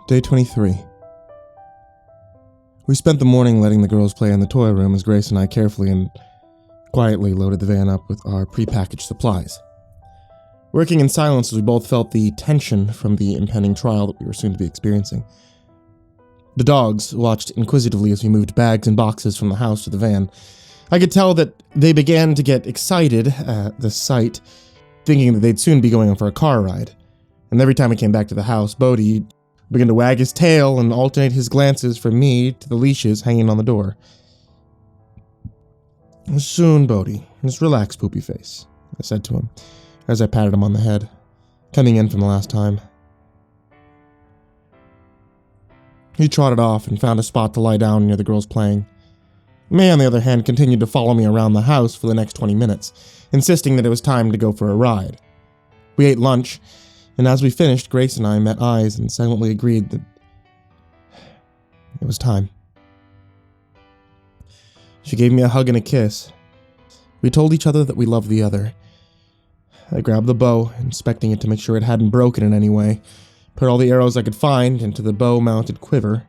Day 23. We spent the morning letting the girls play in the toy room as Grace and I carefully and quietly loaded the van up with our prepackaged supplies. Working in silence as we both felt the tension from the impending trial that we were soon to be experiencing. The dogs watched inquisitively as we moved bags and boxes from the house to the van. I could tell that they began to get excited at the sight, thinking that they'd soon be going on for a car ride. And every time we came back to the house, Bodhi began to wag his tail and alternate his glances from me to the leashes hanging on the door. "Soon, Bodhi. Just relax, poopy face," I said to him, as I patted him on the head, coming in from the last time. He trotted off and found a spot to lie down near the girls playing. May, on the other hand, continued to follow me around the house for the next 20 minutes, insisting that it was time to go for a ride. We ate lunch, and as we finished, Grace and I met eyes and silently agreed that it was time. She gave me a hug and a kiss. We told each other that we loved the other. I grabbed the bow, inspecting it to make sure it hadn't broken in any way, put all the arrows I could find into the bow-mounted quiver,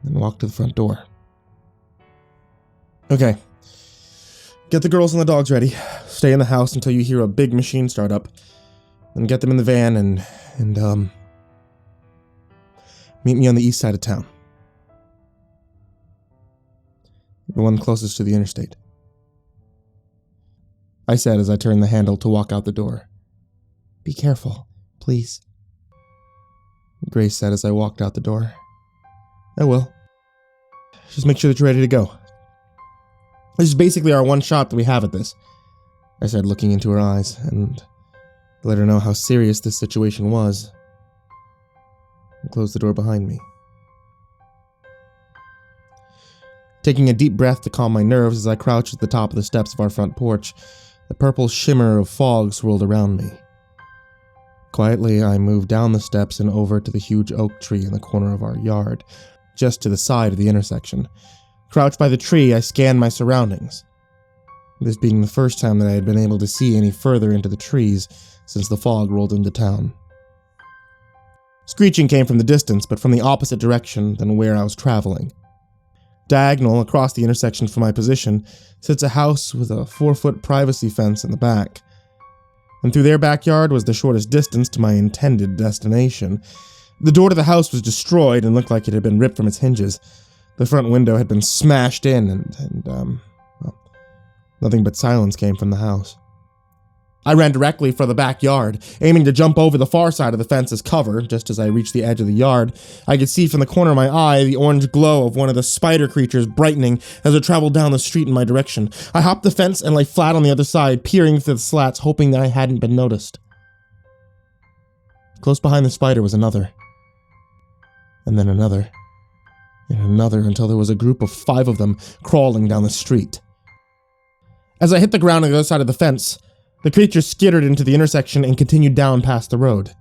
and walked to the front door. "Okay. Get the girls and the dogs ready. Stay in the house until you hear a big machine start up. Then get them in the van and meet me on the east side of town. The one closest to the interstate," I said as I turned the handle to walk out the door. "Be careful, please," Grace said as I walked out the door. "I will. Just make sure that you're ready to go. This is basically our one shot that we have at this," I said, looking into her eyes, and let her know how serious this situation was, and closed the door behind me. Taking a deep breath to calm my nerves as I crouched at the top of the steps of our front porch, the purple shimmer of fog swirled around me. Quietly, I moved down the steps and over to the huge oak tree in the corner of our yard, just to the side of the intersection. Crouched by the tree, I scanned my surroundings, this being the first time that I had been able to see any further into the trees since the fog rolled into town. Screeching came from the distance, but from the opposite direction than where I was traveling. Diagonal across the intersection from my position sits a house with a 4-foot privacy fence in the back. And through their backyard was the shortest distance to my intended destination. The door to the house was destroyed and looked like it had been ripped from its hinges. The front window had been smashed in and nothing but silence came from the house. I ran directly for the backyard, aiming to jump over the far side of the fence as cover. Just as I reached the edge of the yard, I could see from the corner of my eye the orange glow of one of the spider creatures brightening as it traveled down the street in my direction. I hopped the fence and lay flat on the other side, peering through the slats, hoping that I hadn't been noticed. Close behind the spider was another, and then another, and another, until there was a group of 5 of them crawling down the street. As I hit the ground on the other side of the fence, the creature skittered into the intersection and continued down past the road.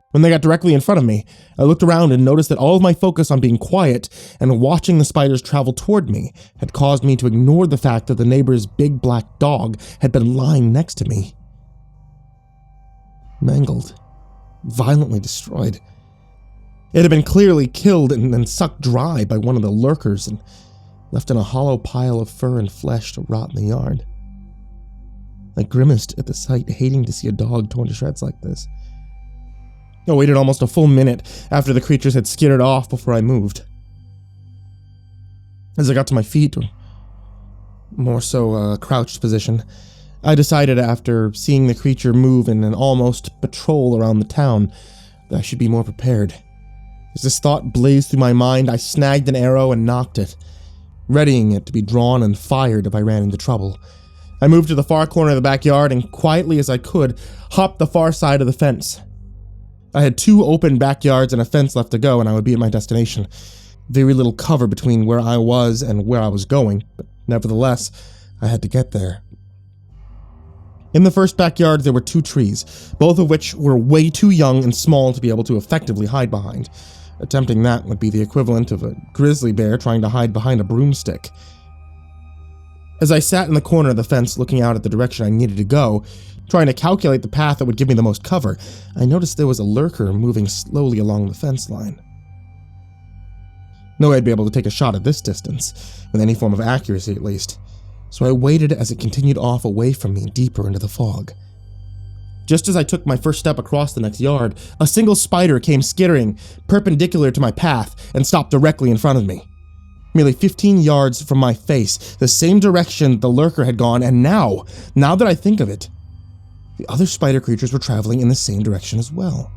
When they got directly in front of me, I looked around and noticed that all of my focus on being quiet and watching the spiders travel toward me had caused me to ignore the fact that the neighbor's big black dog had been lying next to me. Mangled. Violently destroyed. It had been clearly killed and then sucked dry by one of the lurkers and left in a hollow pile of fur and flesh to rot in the yard. I grimaced at the sight, hating to see a dog torn to shreds like this. I waited almost a full minute after the creatures had skittered off before I moved. As I got to my feet, or more so a crouched position, I decided after seeing the creature move in an almost patrol around the town that I should be more prepared. As this thought blazed through my mind, I snagged an arrow and nocked it, readying it to be drawn and fired if I ran into trouble. I moved to the far corner of the backyard and, quietly as I could, hopped the far side of the fence. I had 2 open backyards and a fence left to go, and I would be at my destination. Very little cover between where I was and where I was going, but nevertheless, I had to get there. In the first backyard, there were 2 trees, both of which were way too young and small to be able to effectively hide behind. Attempting that would be the equivalent of a grizzly bear trying to hide behind a broomstick. As I sat in the corner of the fence looking out at the direction I needed to go, trying to calculate the path that would give me the most cover, I noticed there was a lurker moving slowly along the fence line. No way I'd be able to take a shot at this distance, with any form of accuracy at least, so I waited as it continued off away from me deeper into the fog. Just as I took my first step across the next yard, a single spider came skittering perpendicular to my path and stopped directly in front of me. Merely 15 yards from my face, the same direction the lurker had gone, and now that I think of it, the other spider creatures were traveling in the same direction as well.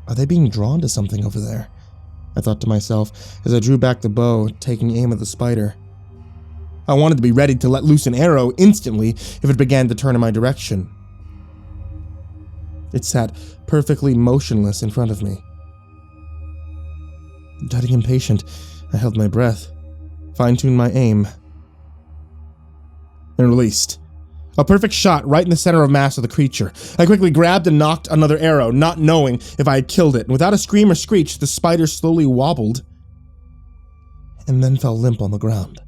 Are they being drawn to something over there? I thought to myself as I drew back the bow, taking aim at the spider. I wanted to be ready to let loose an arrow instantly if it began to turn in my direction. It sat perfectly motionless in front of me. Getting impatient, I held my breath, fine-tuned my aim, and released. A perfect shot right in the center of mass of the creature. I quickly grabbed and knocked another arrow, not knowing if I had killed it, and without a scream or screech, the spider slowly wobbled and then fell limp on the ground.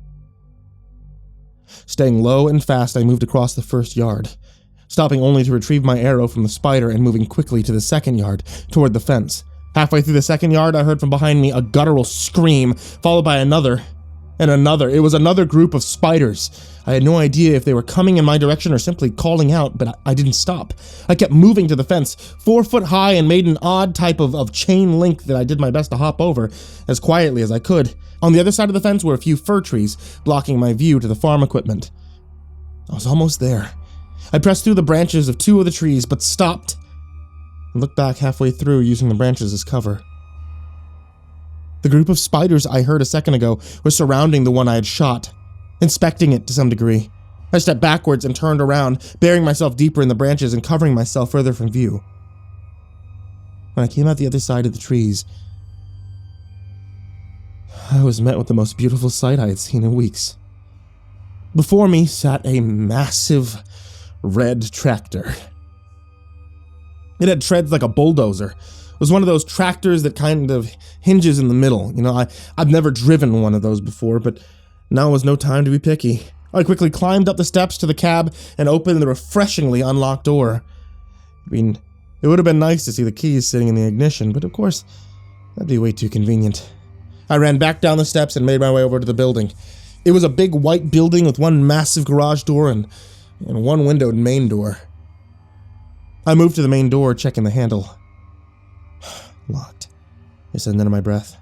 Staying low and fast, I moved across the first yard, stopping only to retrieve my arrow from the spider and moving quickly to the second yard, toward the fence. Halfway through the second yard, I heard from behind me a guttural scream, followed by another and another. It was another group of spiders. I had no idea if they were coming in my direction or simply calling out, but I didn't stop. I kept moving to the fence, 4 foot high, and made an odd type of chain link that I did my best to hop over as quietly as I could. On the other side of the fence were a few fir trees, blocking my view to the farm equipment. I was almost there. I pressed through the branches of 2 of the trees, but stopped and looked back halfway through using the branches as cover. The group of spiders I heard a second ago was surrounding the one I had shot, inspecting it to some degree. I stepped backwards and turned around, burying myself deeper in the branches and covering myself further from view. When I came out the other side of the trees, I was met with the most beautiful sight I had seen in weeks. Before me sat a massive red tractor. It had treads like a bulldozer. It was one of those tractors that kind of hinges in the middle. You know, I've never driven one of those before, but now was no time to be picky. I quickly climbed up the steps to the cab and opened the refreshingly unlocked door. I mean, it would have been nice to see the keys sitting in the ignition, but of course, that'd be way too convenient. I ran back down the steps and made my way over to the building. It was a big white building with one massive garage door and one windowed main door. I moved to the main door, checking the handle. Locked. I said under my breath.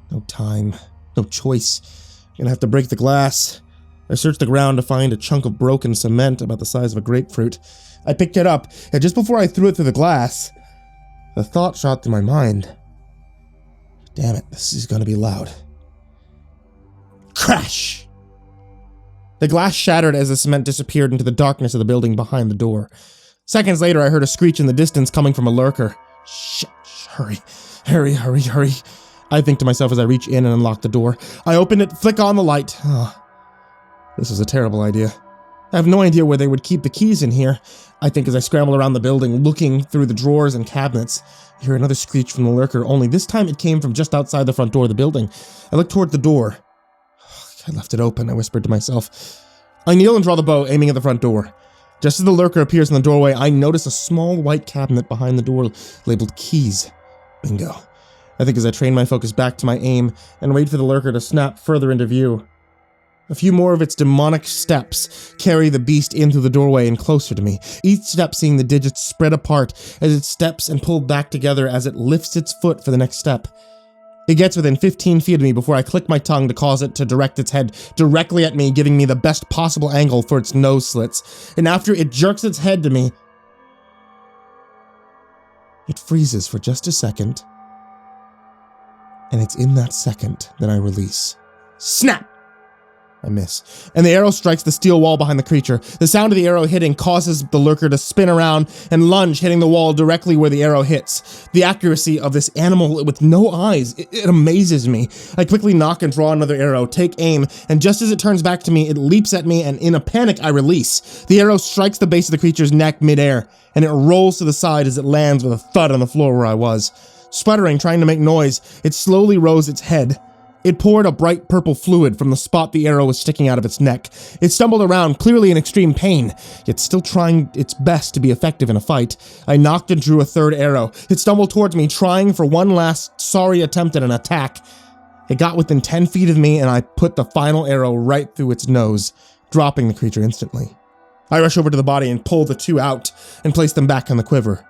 No time. No choice. Gonna have to break the glass. I searched the ground to find a chunk of broken cement about the size of a grapefruit. I picked it up, and just before I threw it through the glass, the thought shot through my mind. Damn it, this is gonna be loud. Crash! The glass shattered as the cement disappeared into the darkness of the building behind the door. Seconds later, I heard a screech in the distance coming from a lurker. Shit, hurry, hurry. I think to myself as I reach in and unlock the door. I open it, flick on the light. Oh, this is a terrible idea. I have no idea where they would keep the keys in here. I think as I scramble around the building, looking through the drawers and cabinets. I hear another screech from the lurker, only this time it came from just outside the front door of the building. I look toward the door. I left it open, I whispered to myself. I kneel and draw the bow, aiming at the front door. Just as the lurker appears in the doorway, I notice a small white cabinet behind the door labeled keys. Bingo. I think as I train my focus back to my aim and wait for the lurker to snap further into view. A few more of its demonic steps carry the beast in through the doorway and closer to me, each step seeing the digits spread apart as it steps and pulled back together as it lifts its foot for the next step. It gets within 15 feet of me before I click my tongue to cause it to direct its head directly at me, giving me the best possible angle for its nose slits. And after it jerks its head to me, it freezes for just a second. And it's in that second that I release. Snap! I miss, and the arrow strikes the steel wall behind the creature. The sound of the arrow hitting causes the lurker to spin around and lunge, hitting the wall directly where the arrow hits. The accuracy of this animal with no eyes, it amazes me. I quickly knock and draw another arrow, take aim, and just as it turns back to me, it leaps at me, and in a panic, I release. The arrow strikes the base of the creature's neck midair, and it rolls to the side as it lands with a thud on the floor where I was. Sputtering, trying to make noise, it slowly rose its head. It poured a bright purple fluid from the spot the arrow was sticking out of its neck. It stumbled around, clearly in extreme pain, yet still trying its best to be effective in a fight. I knocked and drew a third arrow. It stumbled towards me, trying for one last sorry attempt at an attack. It got within 10 feet of me, and I put the final arrow right through its nose, dropping the creature instantly. I rushed over to the body and pulled the two out and placed them back on the quiver.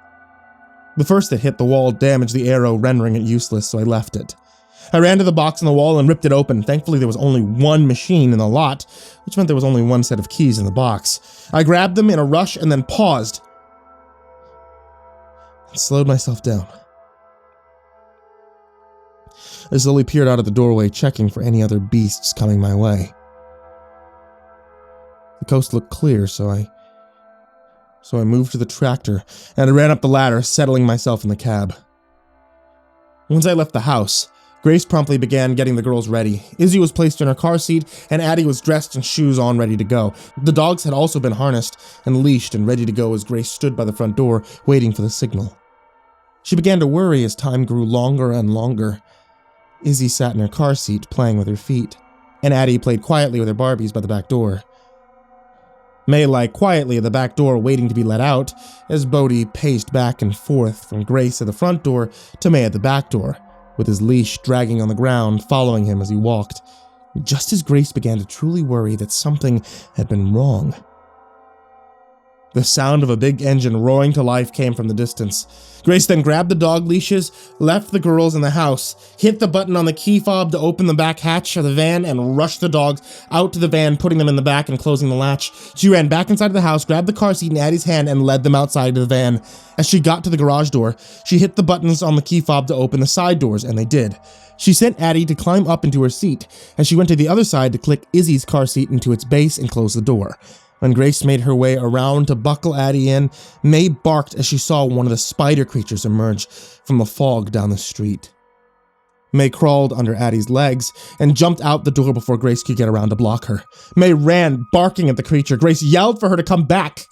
The first that hit the wall damaged the arrow, rendering it useless, so I left it. I ran to the box on the wall and ripped it open. Thankfully, there was only one machine in the lot, which meant there was only one set of keys in the box. I grabbed them in a rush and then paused and slowed myself down. I slowly peered out of the doorway, checking for any other beasts coming my way. The coast looked clear, so I moved to the tractor and I ran up the ladder, settling myself in the cab. Once I left the house, Grace promptly began getting the girls ready. Izzy was placed in her car seat, and Addie was dressed and shoes on, ready to go. The dogs had also been harnessed and leashed and ready to go as Grace stood by the front door, waiting for the signal. She began to worry as time grew longer and longer. Izzy sat in her car seat, playing with her feet, and Addie played quietly with her Barbies by the back door. May lay quietly at the back door, waiting to be let out, as Bodhi paced back and forth from Grace at the front door to May at the back door, with his leash dragging on the ground, following him as he walked, just as Grace began to truly worry that something had been wrong. The sound of a big engine roaring to life came from the distance. Grace then grabbed the dog leashes, left the girls in the house, hit the button on the key fob to open the back hatch of the van, and rushed the dogs out to the van, putting them in the back and closing the latch. She ran back inside the house, grabbed the car seat in Addie's hand, and led them outside to the van. As she got to the garage door, she hit the buttons on the key fob to open the side doors, and they did. She sent Addie to climb up into her seat, and she went to the other side to click Izzy's car seat into its base and close the door. When Grace made her way around to buckle Addie in, May barked as she saw one of the spider creatures emerge from the fog down the street. May crawled under Addie's legs and jumped out the door before Grace could get around to block her. May ran, barking at the creature. Grace yelled for her to come back,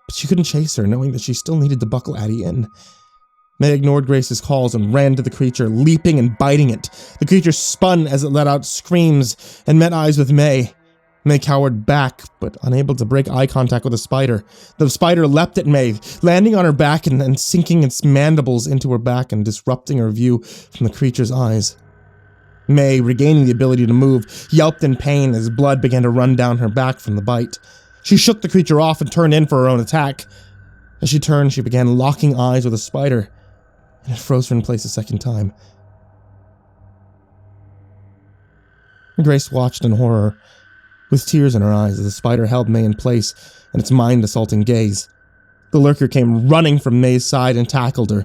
but she couldn't chase her, knowing that she still needed to buckle Addie in. May ignored Grace's calls and ran to the creature, leaping and biting it. The creature spun as it let out screams and met eyes with May. May cowered back, but unable to break eye contact with the spider. The spider leapt at May, landing on her back and sinking its mandibles into her back and disrupting her view from the creature's eyes. May, regaining the ability to move, yelped in pain as blood began to run down her back from the bite. She shook the creature off and turned in for her own attack. As she turned, she began locking eyes with the spider, and it froze her in place a second time. Grace watched in horror, with tears in her eyes as the spider held May in place in its mind-assaulting gaze. The lurker came running from May's side and tackled her.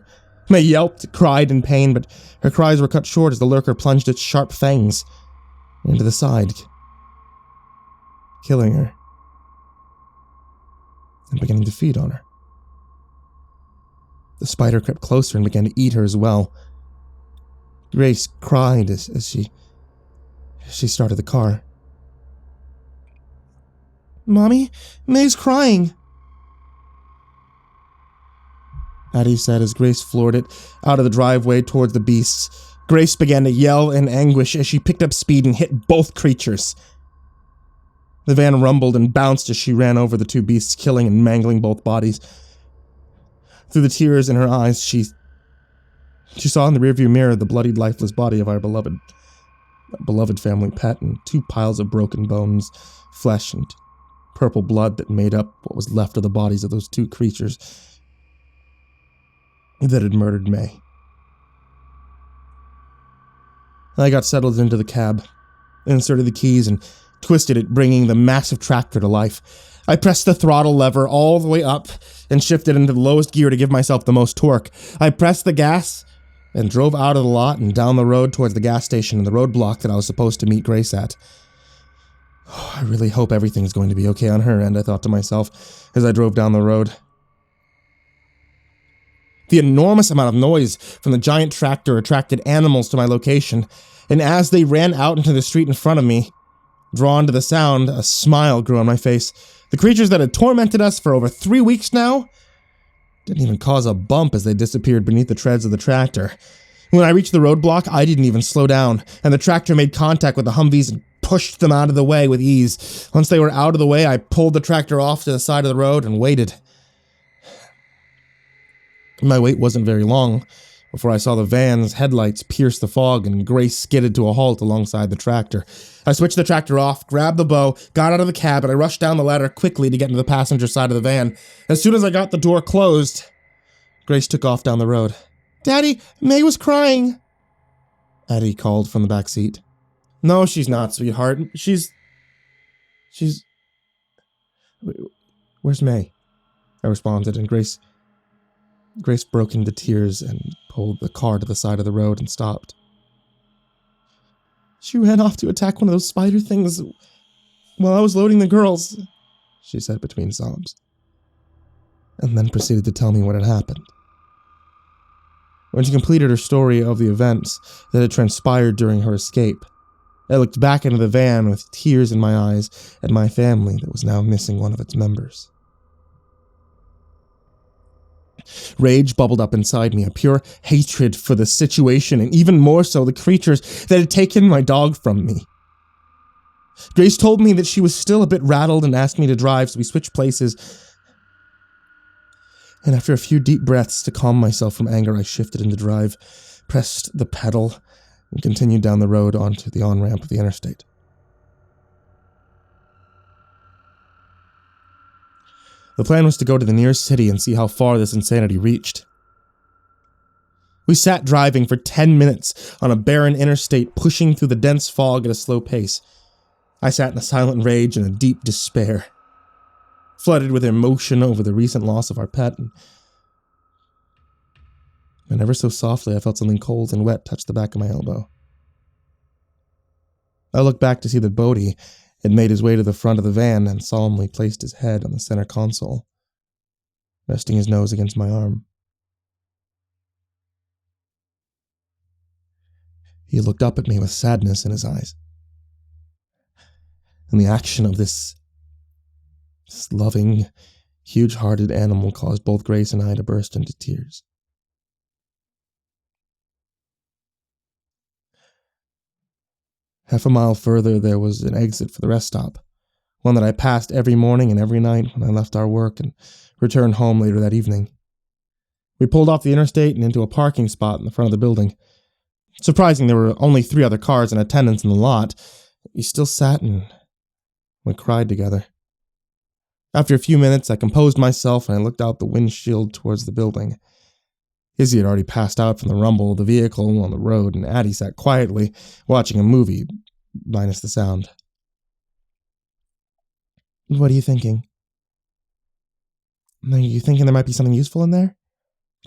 May yelped, cried in pain, but her cries were cut short as the lurker plunged its sharp fangs into the side, killing her and beginning to feed on her. The spider crept closer and began to eat her as well. Grace cried as she started the car. "Mommy, May's crying," Addie said as Grace floored it out of the driveway towards the beasts. Grace began to yell in anguish as she picked up speed and hit both creatures. The van rumbled and bounced as she ran over the two beasts, killing and mangling both bodies. Through the tears in her eyes, she saw in the rearview mirror the bloodied, lifeless body of our beloved family pet and two piles of broken bones, flesh, and purple blood that made up what was left of the bodies of those two creatures that had murdered May. I got settled into the cab, inserted the keys, and twisted it, bringing the massive tractor to life. I pressed the throttle lever all the way up and shifted into the lowest gear to give myself the most torque. I pressed the gas and drove out of the lot and down the road towards the gas station and the roadblock that I was supposed to meet Grace at. Oh, I really hope everything's going to be okay on her end, I thought to myself as I drove down the road. The enormous amount of noise from the giant tractor attracted animals to my location, and as they ran out into the street in front of me, drawn to the sound, a smile grew on my face. The creatures that had tormented us for over 3 weeks now didn't even cause a bump as they disappeared beneath the treads of the tractor. When I reached the roadblock, I didn't even slow down, and the tractor made contact with the Humvees and pushed them out of the way with ease. Once they were out of the way, I pulled the tractor off to the side of the road and waited. My wait wasn't very long before I saw the van's headlights pierce the fog and Grace skidded to a halt alongside the tractor. I switched the tractor off, grabbed the bow, got out of the cab, and I rushed down the ladder quickly to get into the passenger side of the van. As soon as I got the door closed, Grace took off down the road. "Daddy, May was crying," Eddie called from the back seat. "No, she's not, sweetheart. She's... Where's May?" I responded, and Grace broke into tears and pulled the car to the side of the road and stopped. "She ran off to attack one of those spider things while I was loading the girls," she said between sobs, and then proceeded to tell me what had happened. When she completed her story of the events that had transpired during her escape, I looked back into the van with tears in my eyes at my family that was now missing one of its members. Rage bubbled up inside me, a pure hatred for the situation, and even more so the creatures that had taken my dog from me. Grace told me that she was still a bit rattled and asked me to drive, so we switched places. And after a few deep breaths to calm myself from anger, I shifted into drive, pressed the pedal, and continued down the road onto the on-ramp of the interstate. The plan was to go to the nearest city and see how far this insanity reached. We sat driving for 10 minutes on a barren interstate, pushing through the dense fog at a slow pace. I sat in a silent rage and a deep despair, flooded with emotion over the recent loss of our pet, and ever so softly I felt something cold and wet touch the back of my elbow. I looked back to see that Bodhi had made his way to the front of the van and solemnly placed his head on the center console, resting his nose against my arm. He looked up at me with sadness in his eyes, and the action of this loving, huge-hearted animal caused both Grace and I to burst into tears. Half a mile further, there was an exit for the rest stop, one that I passed every morning and every night when I left our work and returned home later that evening. We pulled off the interstate and into a parking spot in the front of the building. Surprising, there were only 3 other cars in attendance in the lot. We still sat and we cried together. After a few minutes, I composed myself and I looked out the windshield towards the building. Izzy had already passed out from the rumble of the vehicle on the road, and Addie sat quietly, watching a movie, minus the sound. "What are you thinking?" "Are you thinking there might be something useful in there?"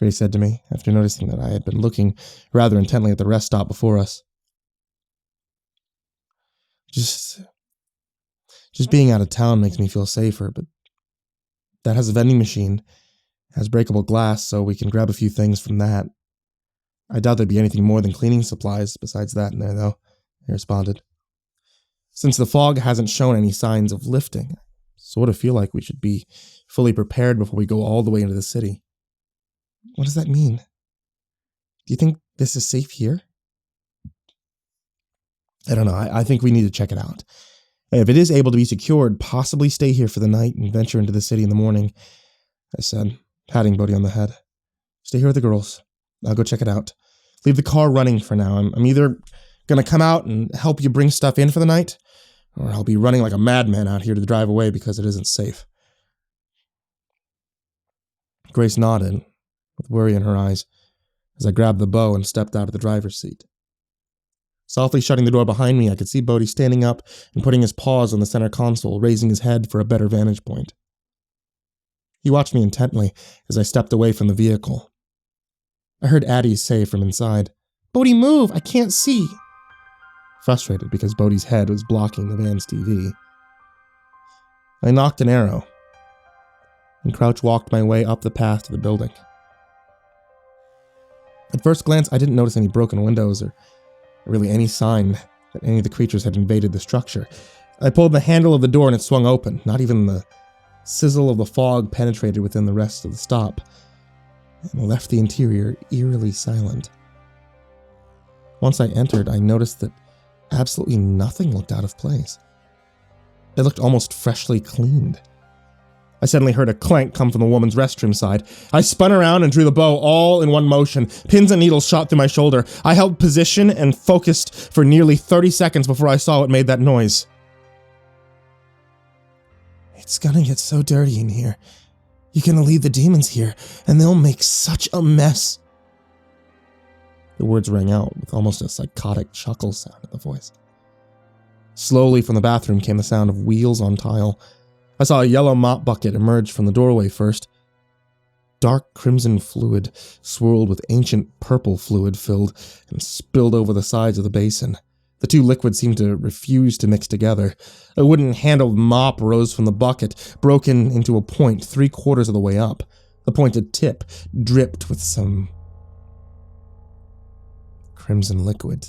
Grace said to me, after noticing that I had been looking rather intently at the rest stop before us. Just being out of town makes me feel safer, but that has a vending machine, has breakable glass, so we can grab a few things from that. I doubt there'd be anything more than cleaning supplies besides that in there, though, I responded. Since the fog hasn't shown any signs of lifting, I sort of feel like we should be fully prepared before we go all the way into the city. What does that mean? Do you think this is safe here? I don't know. I think we need to check it out. If it is able to be secured, possibly stay here for the night and venture into the city in the morning, I said, patting Bodhi on the head. Stay here with the girls. I'll go check it out. Leave the car running for now. I'm either going to come out and help you bring stuff in for the night, or I'll be running like a madman out here to drive away because it isn't safe. Grace nodded, with worry in her eyes, as I grabbed the bow and stepped out of the driver's seat. Softly shutting the door behind me, I could see Bodhi standing up and putting his paws on the center console, raising his head for a better vantage point. He watched me intently as I stepped away from the vehicle. I heard Addie say from inside, "Bodhi, move! I can't see!" Frustrated because Bodhi's head was blocking the van's TV. I knocked an arrow and crouch walked my way up the path to the building. At first glance, I didn't notice any broken windows or really any sign that any of the creatures had invaded the structure. I pulled the handle of the door and it swung open. Not even the sizzle of the fog penetrated within the rest of the stop, and left the interior eerily silent. Once I entered, I noticed that absolutely nothing looked out of place. It looked almost freshly cleaned. I suddenly heard a clank come from the woman's restroom side. I spun around and drew the bow all in one motion. Pins and needles shot through my shoulder. I held position and focused for nearly 30 seconds before I saw what made that noise. It's gonna get so dirty in here. You're gonna leave the demons here, and they'll make such a mess. The words rang out with almost a psychotic chuckle sound in the voice. Slowly from the bathroom came the sound of wheels on tile. I saw a yellow mop bucket emerge from the doorway first. Dark crimson fluid swirled with ancient purple fluid filled and spilled over the sides of the basin. The two liquids seemed to refuse to mix together. A wooden handled mop rose from the bucket, broken into a point 3/4 of the way up. The pointed tip dripped with some crimson liquid.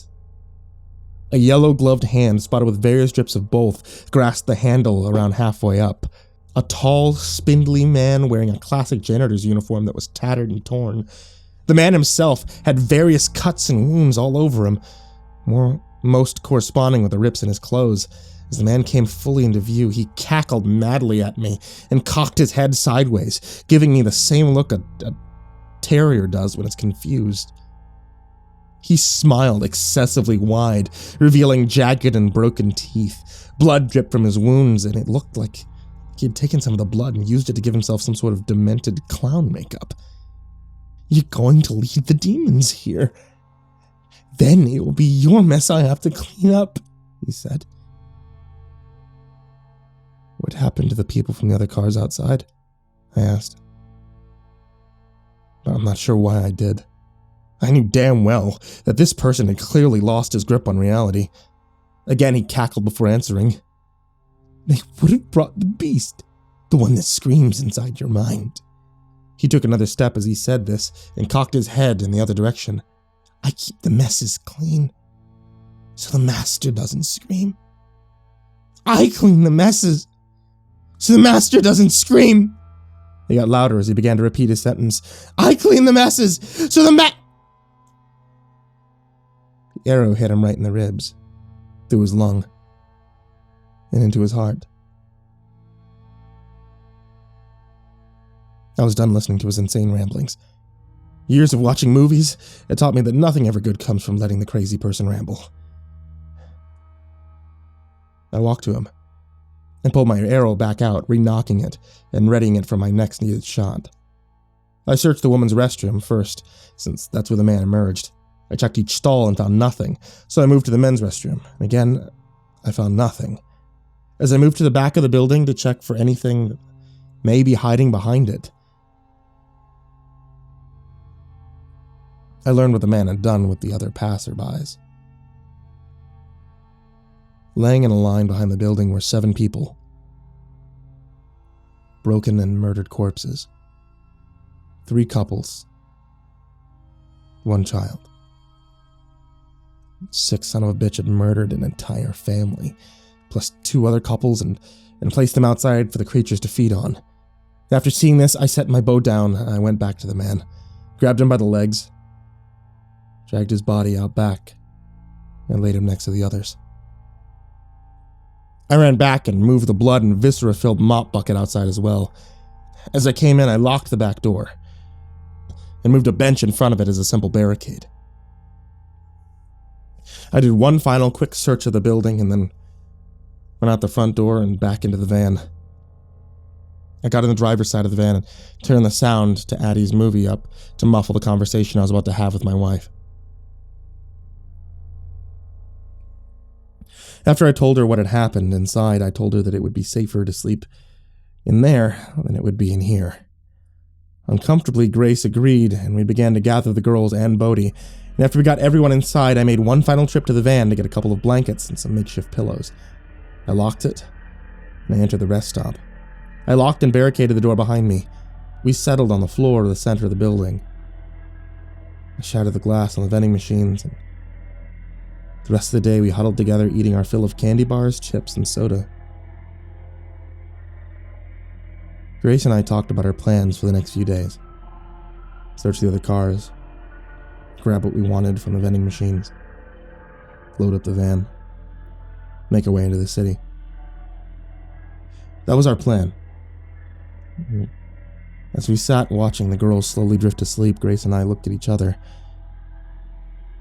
A yellow-gloved hand, spotted with various drips of both, grasped the handle around halfway up. A tall, spindly man wearing a classic janitor's uniform that was tattered and torn. The man himself had various cuts and wounds all over him, most corresponding with the rips in his clothes. As the man came fully into view, he cackled madly at me and cocked his head sideways, giving me the same look a terrier does when it's confused. He smiled excessively wide, revealing jagged and broken teeth. Blood dripped from his wounds, and it looked like he had taken some of the blood and used it to give himself some sort of demented clown makeup. You're going to leave the demons here. Then it will be your mess I have to clean up, he said. What happened to the people from the other cars outside? I asked. But I'm not sure why I did. I knew damn well that this person had clearly lost his grip on reality. Again, he cackled before answering. They would have brought the beast, the one that screams inside your mind. He took another step as he said this and cocked his head in the other direction. I keep the messes clean, so the master doesn't scream. I clean the messes, so the master doesn't scream. He got louder as he began to repeat his sentence. I clean the messes, so the The arrow hit him right in the ribs, through his lung, and into his heart. I was done listening to his insane ramblings. Years of watching movies had taught me that nothing ever good comes from letting the crazy person ramble. I walked to him and pulled my arrow back out, re-nocking it and readying it for my next needed shot. I searched the woman's restroom first, since that's where the man emerged. I checked each stall and found nothing, so I moved to the men's restroom. Again, I found nothing. As I moved to the back of the building to check for anything that may be hiding behind it, I learned what the man had done with the other passerbys. Laying in a line behind the building were 7 people. Broken and murdered corpses. 3 couples. 1 child. 6 son of a bitch had murdered an entire family, plus 2 other couples and placed them outside for the creatures to feed on. After seeing this, I set my bow down and I went back to the man, grabbed him by the legs, dragged his body out back, and laid him next to the others. I ran back and moved the blood and viscera-filled mop bucket outside as well. As I came in, I locked the back door and moved a bench in front of it as a simple barricade. I did one final quick search of the building and then went out the front door and back into the van. I got in the driver's side of the van and turned the sound to Addie's movie up to muffle the conversation I was about to have with my wife. After I told her what had happened inside, I told her that it would be safer to sleep in there than it would be in here. Uncomfortably, Grace agreed, and we began to gather the girls and Bodhi. And after we got everyone inside, I made one final trip to the van to get a couple of blankets and some makeshift pillows. I locked it, and I entered the rest stop. I locked and barricaded the door behind me. We settled on the floor of the center of the building. I shattered the glass on the vending machines, and the rest of the day we huddled together eating our fill of candy bars, chips, and soda. Grace and I talked about our plans for the next few days. Search the other cars, grab what we wanted from the vending machines, load up the van, make our way into the city. That was our plan. As we sat watching the girls slowly drift to sleep, Grace and I looked at each other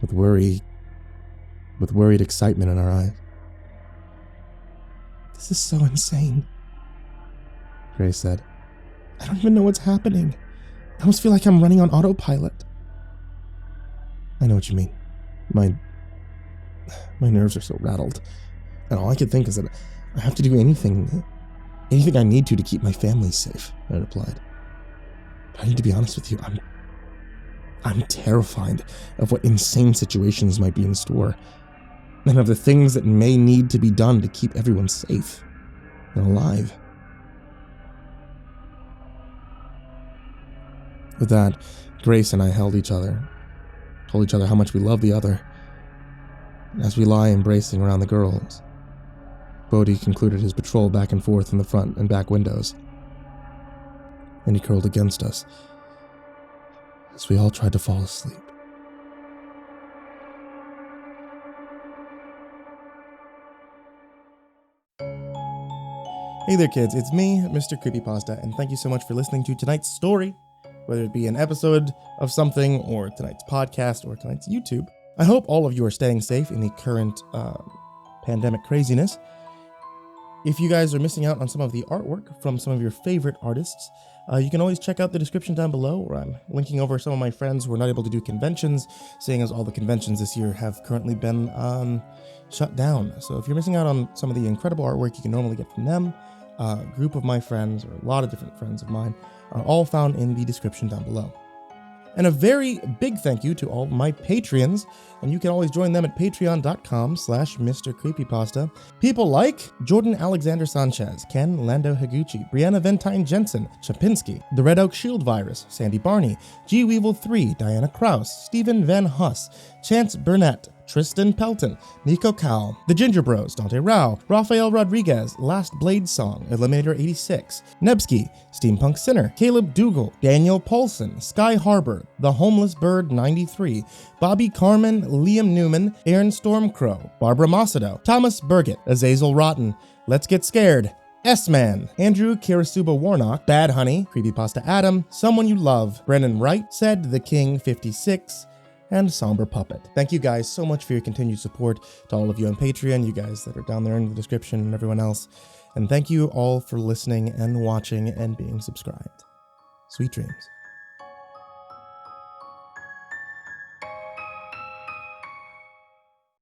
with worried excitement in our eyes. This is so insane, Grace said. I don't even know what's happening. I almost feel like I'm running on autopilot. I know what you mean. My nerves are so rattled. And all I could think is that I have to do anything I need to keep my family safe, I replied. But I need to be honest with you, I'm terrified of what insane situations might be in store, and of the things that may need to be done to keep everyone safe and alive. With that, Grace and I held each other, told each other how much we love the other. As we lie embracing around the girls, Bodhi concluded his patrol back and forth in the front and back windows, and he curled against us as we all tried to fall asleep. Hey there kids, it's me, Mrcreepypasta, and thank you so much for listening to tonight's story, whether it be an episode of something, or tonight's podcast, or tonight's YouTube. I hope all of you are staying safe in the current pandemic craziness. If you guys are missing out on some of the artwork from some of your favorite artists, you can always check out the description down below, where I'm linking over some of my friends who are not able to do conventions, seeing as all the conventions this year have currently been shut down. So if you're missing out on some of the incredible artwork you can normally get from them, a group of my friends, or a lot of different friends of mine, are all found in the description down below. And a very big thank you to all my Patreons, and you can always join them at patreon.com/Mrcreepypasta. People like Jordan Alexander Sanchez, Ken Lando Higuchi, Brianna Van Tine-Janzen, Chompski, TheRedOakShieldVirus, Sindee Barney, G Weevil 3, Diana Kraus, Stephen VanHuss, Chance Burnett, Tristain Pelton, Nico, TheGingerBroz, Dante Rowe, Raphael Rodriguez, Lastbladesong, Eliminator 86, Nebsky, SteampunkSinner, Kaleb Dougal, Daniel Poulsen, Sky Harbor, The Homeless Bird 93, Bobby Carmen, Liam Newman, Aaron Stormcrow, Barbara Macedo, Thomas Burgett, Azazel Rotten, Let's Get Scared, S-Man, Andrew Kirisuba Warnock, Bad Honey, Creepypasta Adam, Someone You Love, Brennan Wright, Said the King 56, and Somber Puppet. Thank you guys so much for your continued support, to all of you on Patreon, you guys that are down there in the description, and everyone else. And thank you all for listening and watching and being subscribed. Sweet dreams.